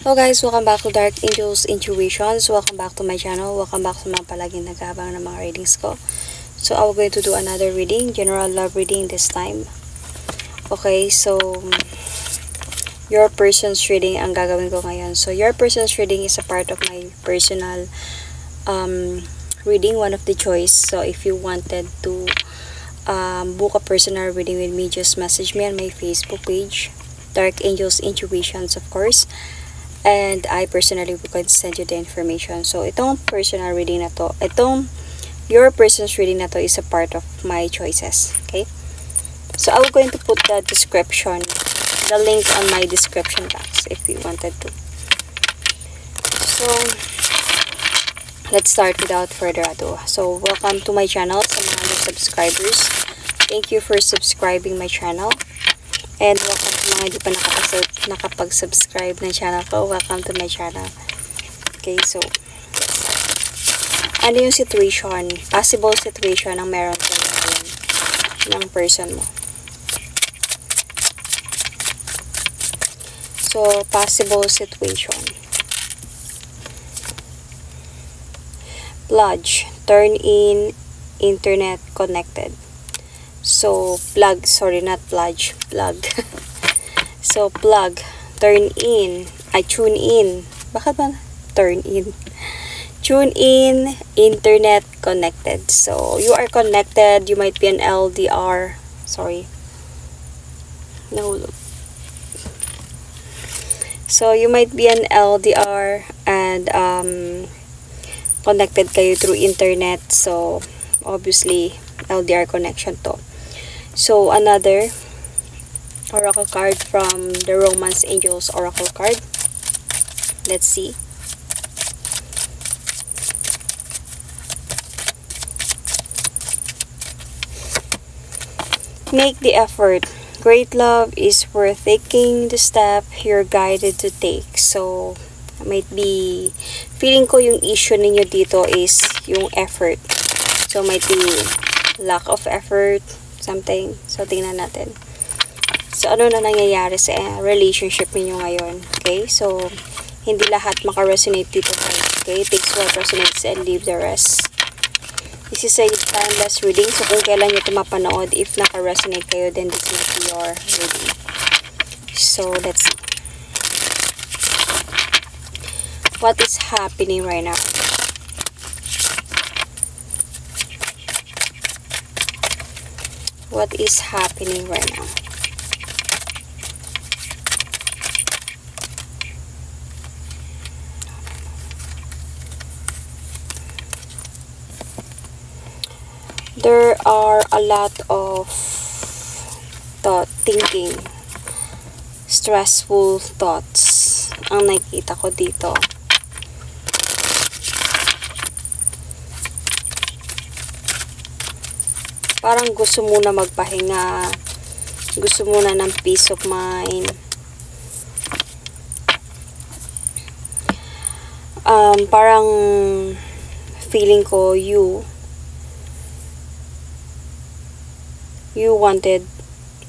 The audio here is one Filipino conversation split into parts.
Hello guys, welcome back to Dark Angels Intuitions. Welcome back to my channel. Welcome back to mga palaging naghabang ng mga readings ko. So I'm going to do another reading, general love reading this time. Okay, so your person's reading ang gagawin ko ngayon. So your person's reading is a part of my personal reading, one of the choice. So if you wanted to book a personal reading with me, just message me on my Facebook page, Dark Angels Intuitions, of course. And I personally will send you the information. So, itong personal reading na to, your person's reading na to is a part of my choices. Okay? So, I will going to put the description, the link on my description box if you wanted to. So, let's start without further ado. So, welcome to my channel sa mga new subscribers. Thank you for subscribing my channel. And welcome to mga hindi pa nakapag-subscribe ng channel ko. Welcome to my channel. Okay, so ano yung situation, possible situation ang meron sa ngayon ng person mo. So, possible situation. Plug, turn in, internet connected. So, plug, sorry, not plug, plug. So, plug, turn in, tune in. Bakit ba? Turn in. Tune in, internet connected. So, you are connected. You might be an LDR. Sorry. No. So, you might be an LDR and connected kayo through internet. So, obviously, LDR connection to. So, another oracle card from the Romance Angels oracle card. Let's see. Make the effort. Great love is worth taking the step you're guided to take. So, might be, feeling ko yung issue ninyo dito is yung effort. So, might be lack of effort, something. So, tingnan natin. So, ano na nangyayari sa relationship niyo ngayon? Okay? So, hindi lahat maka-resonate dito, guys. Okay? Takes what resonates and leave the rest. This is a timeless reading. So, kung kailan nyo ito mapanood, if naka-resonate kayo, then this will be your reading. So, let's see. What is happening right now? What is happening right now? There are a lot of thinking, stressful thoughts ang nakikita ko dito. Parang gusto mo na magpahinga, gusto mo na ng peace of mind. Parang feeling ko you wanted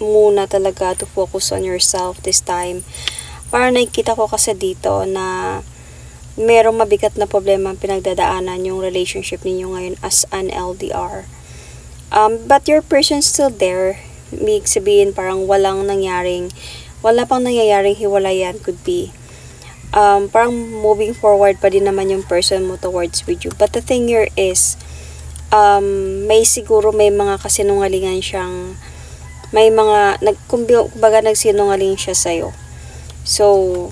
muna talaga to focus on yourself this time. Parang nakikita ko kasi dito na merong mabigat na problema ang pinagdadaanan yung relationship ninyo ngayon as an LDR. But your person's still there. Ibig sabihin parang wala pang nangyayaring hiwalayan could be. Parang moving forward pa din naman yung person mo towards with you. But the thing here is, may mga kasinungalingan siyang, kumbaga nagsinungaling siya sa'yo. So,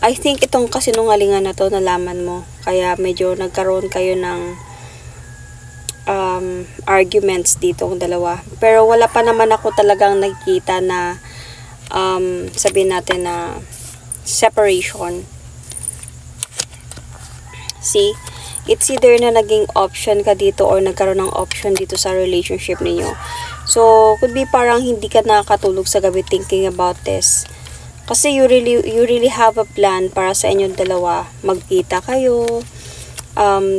I think itong kasinungalingan na to nalaman mo. Kaya medyo nagkaroon kayo ng arguments dito ang dalawa. Pero wala pa naman ako talagang nakikita na sabihin natin na separation. See? It's either na naging option ka dito or nagkaroon ng option dito sa relationship niyo. So, could be parang hindi ka nakakatulog sa gabi thinking about this. Kasi you really have a plan para sa inyong dalawa. Magkita kayo,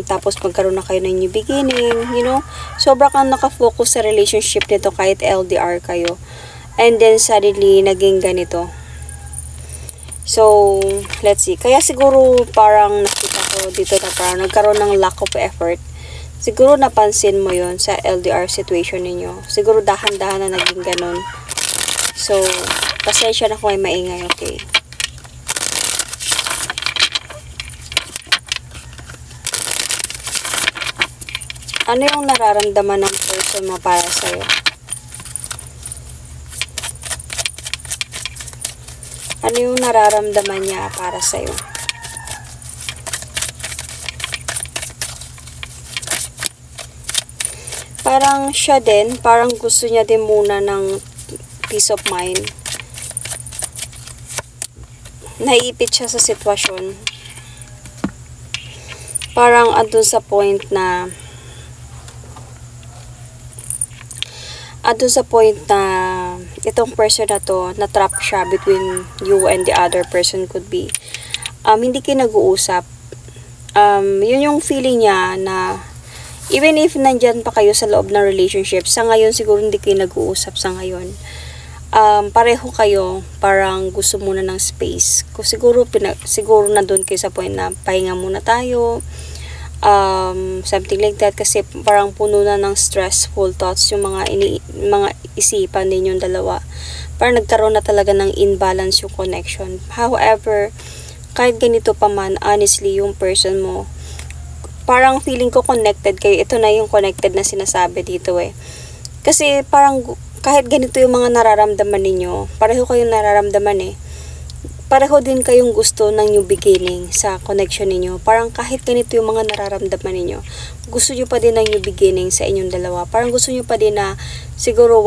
tapos magkaroon na kayo ng new beginning, you know. Sobra kang nakafocus sa relationship nito kahit LDR kayo. And then suddenly, naging ganito. So, let's see. Kaya siguro parang nakita ko dito na parang nagkaroon ng lack of effort. Siguro napansin mo yon sa LDR situation ninyo. Siguro dahan-dahan na naging ganun. So, pasensya na kung may maingay, okay? Ano yung nararamdaman ng person mo para sa'yo? Ano yung nararamdaman niya para sa'yo? Parang siya din, parang gusto niya din muna ng peace of mind. Naiipit siya sa sitwasyon. Parang andun sa point na itong person na to, na-trap siya between you and the other person could be. Hindi kayo nag-uusap. Yun yung feeling niya na even if nandyan pa kayo sa loob ng relationship, sa ngayon siguro hindi kayo nag-uusap sa ngayon. Pareho kayo, parang gusto muna ng space. Siguro na doon kayo sa point na pahinga muna tayo. Something like that, kasi parang puno na ng stressful thoughts yung mga isipan ninyong dalawa. Parang nagkaroon na talaga ng imbalance yung connection. However, kahit ganito pa man, honestly, yung person mo, parang feeling ko connected kayo. Ito na yung connected na sinasabi dito eh. Kasi parang kahit ganito yung mga nararamdaman ninyo, pareho kayong nararamdaman eh. Pareho din kayong gusto ng new beginning sa connection ninyo. Parang kahit ganito yung mga nararamdaman ninyo, gusto nyo pa din ng new beginning sa inyong dalawa. Parang gusto nyo pa din na siguro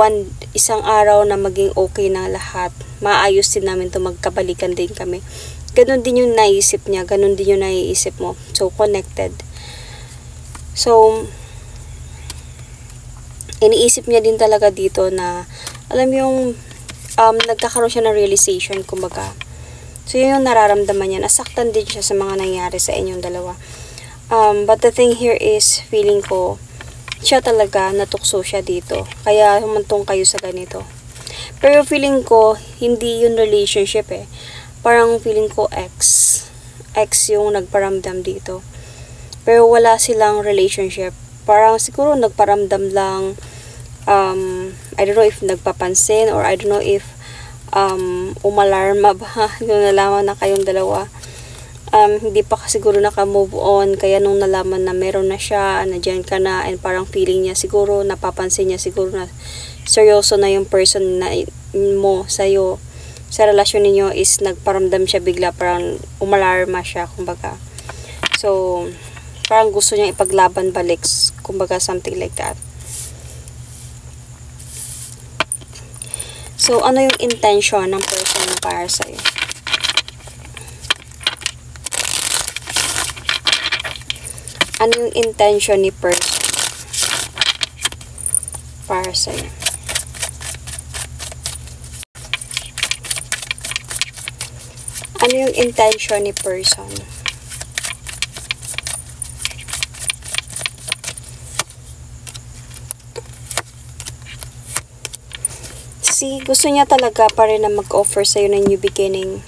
isang araw na maging okay na lahat. Maayos din namin to, magkabalikan din kami. Ganon din yung naisip niya, ganon din yung naiisip mo. So, connected. So, iniisip niya din talaga dito na, alam yung, nagkakaroon siya ng realization, kumbaga. So, yun yung nararamdaman niya. Nasaktan din siya sa mga nangyari sa inyong dalawa. But the thing here is, feeling ko, siya talaga, natukso siya dito. Kaya, humantong kayo sa ganito. Pero feeling ko, hindi yung relationship eh. Parang feeling ko ex yung nagparamdam dito. Pero wala silang relationship. Parang siguro nagparamdam lang, I don't know if nagpapansin, or I don't know if umalarma ba nung nalaman na kayong dalawa. Hindi pa siguro naka-move on, kaya nung nalaman na meron na siya, nandiyan ka na, and parang feeling niya siguro, napapansin niya siguro na seryoso na yung person na mo sa'yo, sa relasyon ninyo, is nagparamdam siya bigla, parang umalarma siya, kumbaga. So, parang gusto niya ipaglaban balik, kumbaga something like that. So, ano yung intention ng person na para sa'yo? Ano yung intention ni person para sa'yo? Ano yung intention ni person? Gusto niya talaga pa rin na mag-offer sa'yo ng new beginning.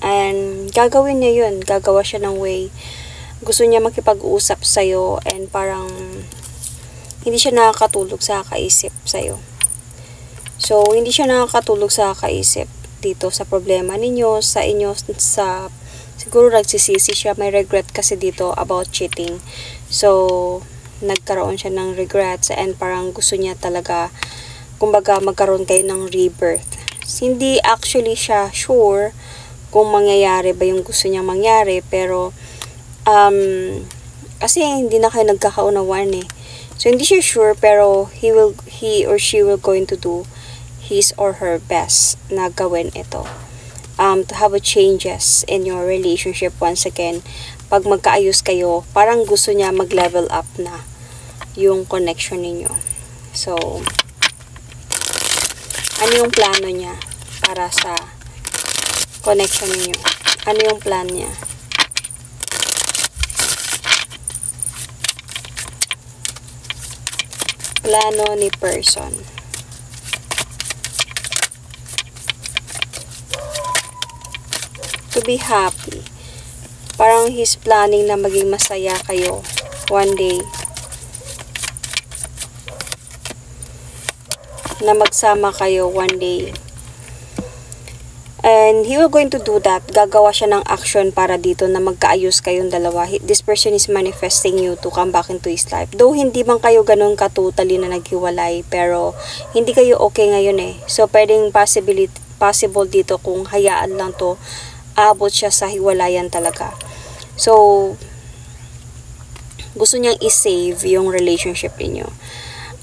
And gagawin niya yun. Gagawa siya ng way. Gusto niya makipag-usap sa'yo, and parang hindi siya nakakatulog sa kaisip sa'yo. So, hindi siya nakakatulog sa kaisip dito sa problema ninyo, sa inyo, siguro nagsisisi siya, may regret kasi dito about cheating. So, nagkaroon siya ng regrets, and parang gusto niya talaga, kumbaga, magkaroon kayo ng rebirth. Hindi actually siya sure kung mangyayari ba yung gusto niyang mangyari, pero kasi hindi na kayo nagkakaunawan eh. So, hindi siya sure, pero he or she will going to do his or her best na gawin ito. To have a changes in your relationship once again. Pag magkaayos kayo, parang gusto niya mag-level up na yung connection ninyo. So, ano yung plano niya para sa connection niyo? Ano yung plan niya? Plano ni person. be happy. Parang he's planning na maging masaya kayo one day. Na magsama kayo one day. And he will going to do that. Gagawa siya ng action para dito na magkaayos kayong dalawa. This person is manifesting you to come back into his life. Though hindi man kayo ganun katotally na naghiwalay, pero hindi kayo okay ngayon eh. So pwedeng possible dito kung hayaan lang to, aabot siya sa hiwalayan talaga. So gusto niyang i-save yung relationship niyo.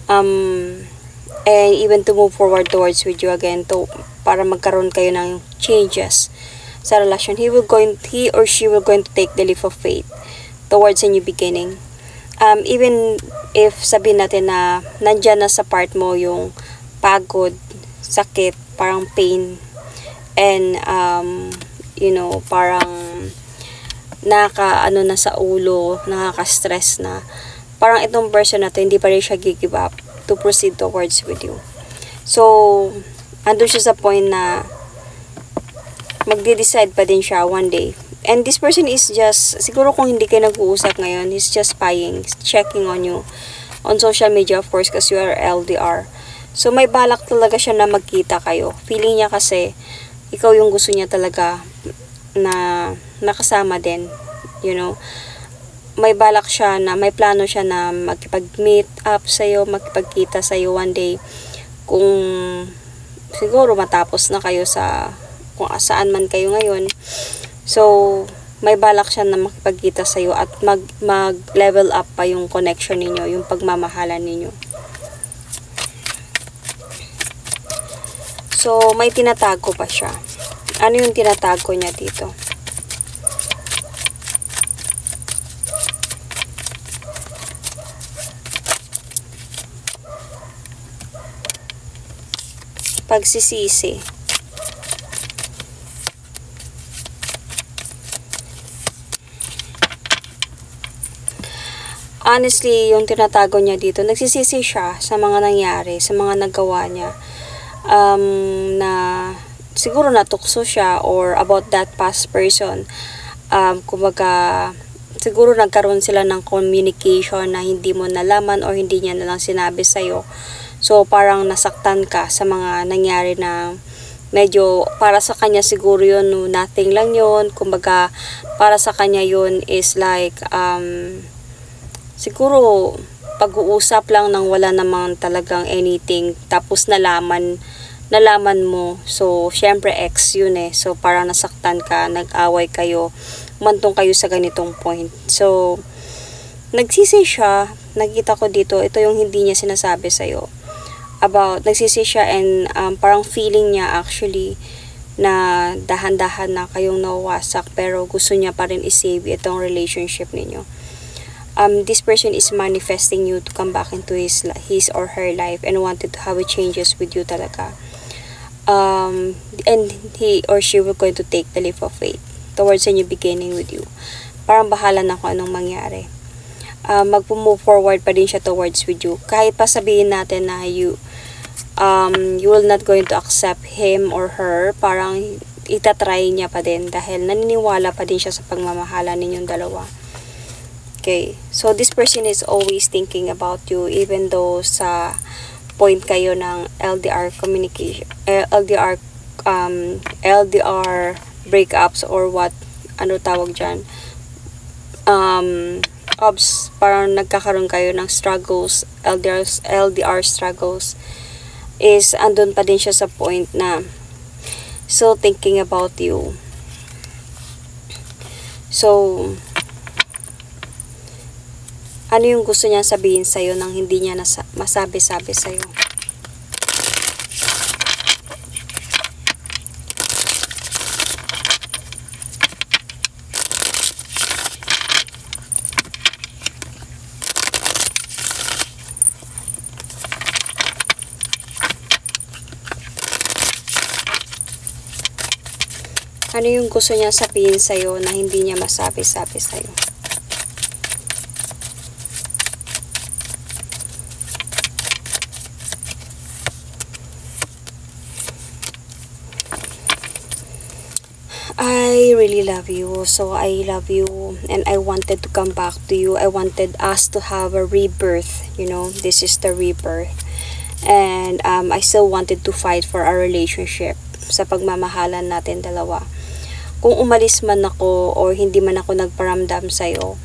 And even to move forward towards with you again, to para magkaroon kayo ng changes sa relasyon. He or she will going to take the leap of faith towards a new beginning. Even if sabihin natin na nandyan na sa part mo yung pagod, sakit, parang pain, and parang na sa ulo, nakaka-stress na, parang itong person na to, hindi pa rin siya give up to proceed towards with you. So andun siya sa point na magde-decide pa din siya one day. And this person is just, siguro kung hindi kayo nag-uusap ngayon, he's just spying, checking on you on social media, of course, kasi you are LDR. So may balak talaga siya na magkita kayo. Feeling niya kasi ikaw yung gusto niya talaga na nakasama din, may balak siya na, may plano siya na makipag-meet up sa'yo, makipagkita sa'yo one day, kung siguro matapos na kayo sa kung saan man kayo ngayon. So may balak siya na makipagkita sa iyo at mag-level up pa yung connection ninyo, yung pagmamahalan ninyo. So may tinatago pa siya. Ano yung tinatago niya dito? Pagsisisi. Honestly, yung tinatago niya dito, nagsisisi siya sa mga nangyari, sa mga nagawa niya. Na siguro natukso siya or about that past person. Kumbaga, siguro nagkaroon sila ng communication na hindi mo nalaman or hindi niya nalang sinabi sa'yo. So, parang nasaktan ka sa mga nangyari na medyo para sa kanya siguro yun, nothing lang yun. Kumbaga, para sa kanya yun is like, siguro, pag-uusap lang nang wala namang talagang anything. Tapos nalaman mo. So, syempre ex yun eh. So, parang nasaktan ka, nag-away kayo, umantong kayo sa ganitong point. So, nagsisi siya. Nakita ko dito, ito yung hindi niya sinasabi sa'yo. Nagsisi siya and parang feeling niya actually na dahan-dahan na kayong nawawasak pero gusto niya pa rin i-save itong relationship ninyo. This person is manifesting you to come back into his or her life and wanted to have a changes with you talaga. And he or she will going to take the leap of faith towards a new beginning with you. Parang bahala na kung anong mangyari. Mag-move forward pa din siya towards with you. Kahit pa sabihin natin na you will not going to accept him or her, parang itatry niya pa din dahil naniniwala pa din siya sa pagmamahala ninyong dalawa. Okay, so this person is always thinking about you even though sa point kayo ng LDR communication, LDR breakups or what, ano tawag dyan, parang nagkakaroon kayo ng struggles, LDR struggles, is andun pa din siya sa point na still thinking about you. So, ano yung gusto niya sabihin sa'yo nang hindi niya masabi-sabi sa'yo? Ano yung gusto niya sabihin sa'yo na hindi niya masabi-sabi sa'yo? I really love you. So I love you and I wanted to come back to you. I wanted us to have a rebirth. You know, this is the rebirth. And I still wanted to fight for our relationship sa pagmamahalan natin dalawa. Kung umalis man ako or hindi man ako nagparamdam sa'yo,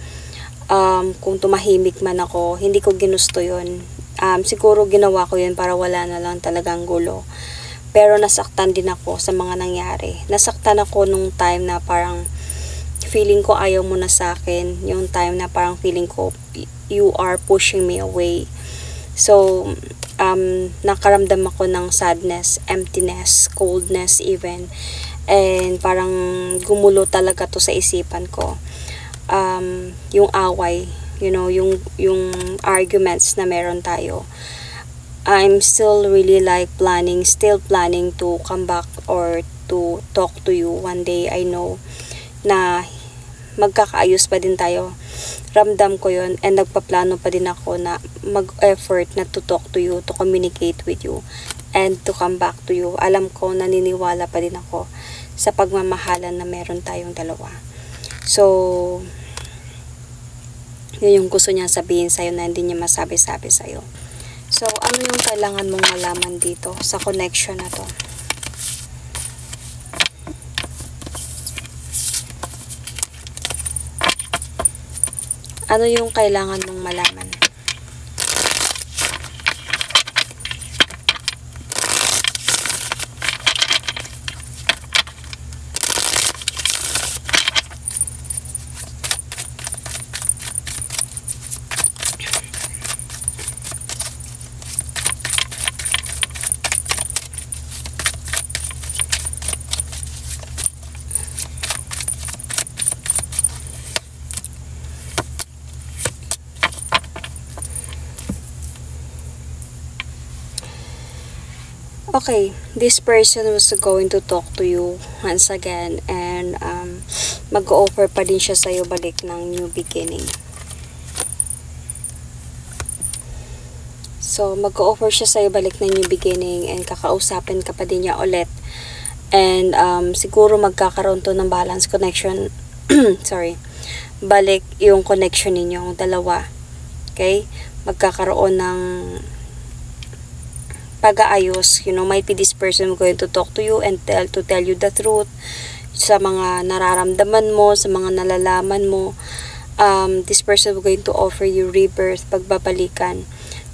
kung tumahimik man ako, hindi ko ginusto yun. Siguro ginawa ko yun para wala na lang talagang gulo. Pero nasaktan din ako sa mga nangyari. Nasaktan ako nung time na parang feeling ko ayaw mo na sa akin. Yung time na parang feeling ko you are pushing me away. So, nakaramdam ako ng sadness, emptiness, coldness even. And parang gumulo talaga to sa isipan ko. Yung away, you know, yung arguments na meron tayo. I'm still really still planning to come back or to talk to you one day. I know na magkakaayos pa din tayo. Ramdam ko yun and nagpaplano pa din ako na mag-effort na to talk to you, to communicate with you, and to come back to you. Alam ko, naniniwala pa din ako sa pagmamahalan na meron tayong dalawa. So, yun yung gusto niya sabihin sa'yo na hindi niya masabi-sabi sa'yo. So, ano yung kailangan mong malaman dito sa connection na to? Ano yung kailangan mong malaman? Okay, this person was going to talk to you once again and mag-offer pa din siya sa'yo balik ng new beginning. So, mag-offer siya sa'yo balik ng new beginning and kakausapin ka pa din niya ulit. And siguro magkakaroon to ng balance connection. Sorry. Balik yung connection ninyong dalawa. Okay? Magkakaroon ng pag-aayos. You know, might be this person going to talk to you and tell you the truth sa mga nararamdaman mo, sa mga nalalaman mo. This person going to offer you rebirth, pagbabalikan.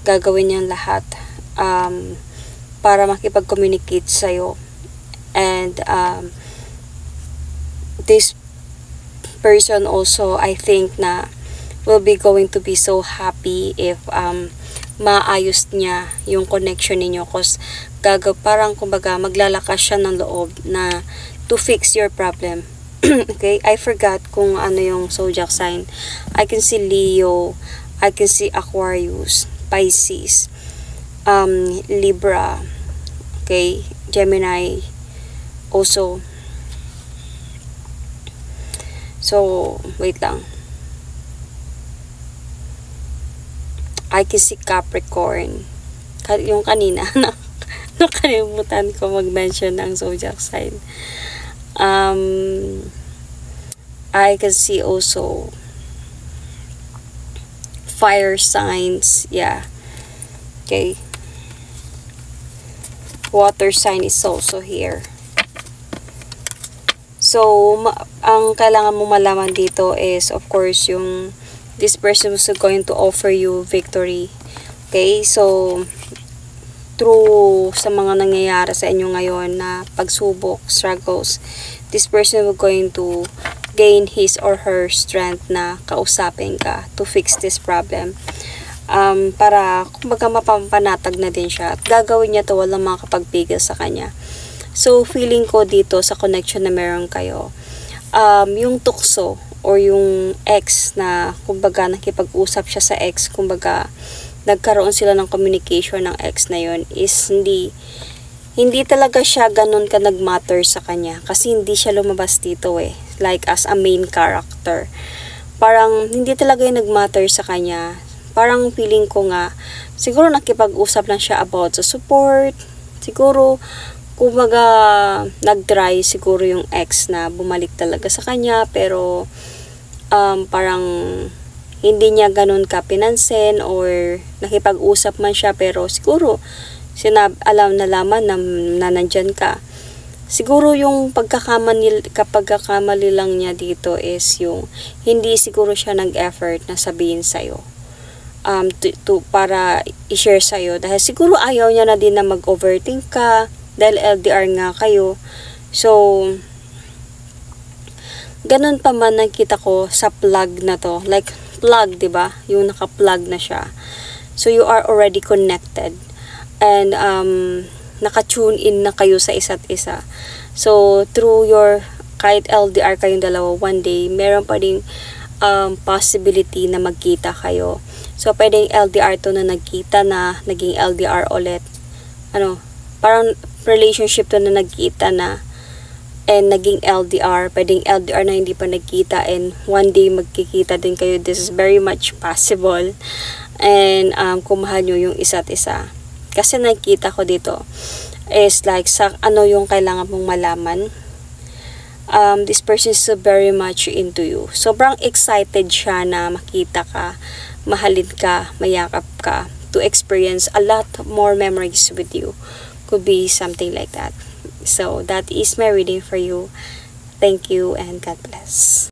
Gagawin niyang lahat para makipag-communicate sa'yo. And this person also, I think na will be going to be so happy if maayos niya yung connection ninyo, cause parang kumbaga maglalakas siya ng loob na to fix your problem. Okay, I forgot kung ano yung zodiac sign. I can see Leo, I can see Aquarius, Pisces, Libra, okay, Gemini also. So wait lang, I can see Capricorn. Yung kanina, nakalimutan ko mag-mention ng zodiac sign. I can see also fire signs. Yeah. Okay. Water sign is also here. So, ang kailangan mo malaman dito is, of course, yung this person was going to offer you victory. Okay, so through sa mga nangyayari sa inyo ngayon na pagsubok, struggles, this person was going to gain his or her strength na kausapin ka to fix this problem. Para kumbaga mapampanatag na din siya at gagawin niya to walang makakapagpigil sa kanya. So feeling ko dito sa connection na meron kayo, yung tukso or yung ex na kumbaga nakipag-usap siya sa ex, kumbaga nagkaroon sila ng communication ng ex na yon is hindi talaga siya ganun ka nagmatter sa kanya kasi hindi siya lumabas dito like as a main character. Parang hindi talaga yung nagmatter sa kanya. Parang feeling ko nga siguro nakipag-usap lang siya about sa support, siguro kumbaga nag-try siguro yung ex na bumalik talaga sa kanya, pero parang hindi niya ganun ka pinansin, or nakipag-usap man siya pero siguro nalaman na nandyan ka. Siguro yung pagkakamali lang niya dito is yung hindi siguro siya nag-effort na sabihin sa'yo. Para i-share sa'yo. Dahil siguro ayaw niya na din na mag-overthink ka. Dahil LDR nga kayo. So, ganun pa man nakita ko sa plug na to. Like, plug, diba? Yung naka-plug na siya. So, you are already connected. And, naka-tune in na kayo sa isa't isa. So, through kahit LDR kayong dalawa, one day, meron pa ding possibility na magkita kayo. So, pwedeng LDR to na nagkita na, naging LDR ulit. Parang relationship to na nagkita na, and naging LDR. Pwedeng LDR na hindi pa nagkita, and one day magkikita din kayo. This is very much possible. And, kung mahal nyo yung isa't isa. Kasi nakita ko dito is like yung kailangan mong malaman. This person is very much into you. Sobrang excited siya na makita ka, mahalin ka, mayakap ka, to experience a lot more memories with you. Could be something like that. So that is my reading for you. Thank you and God bless.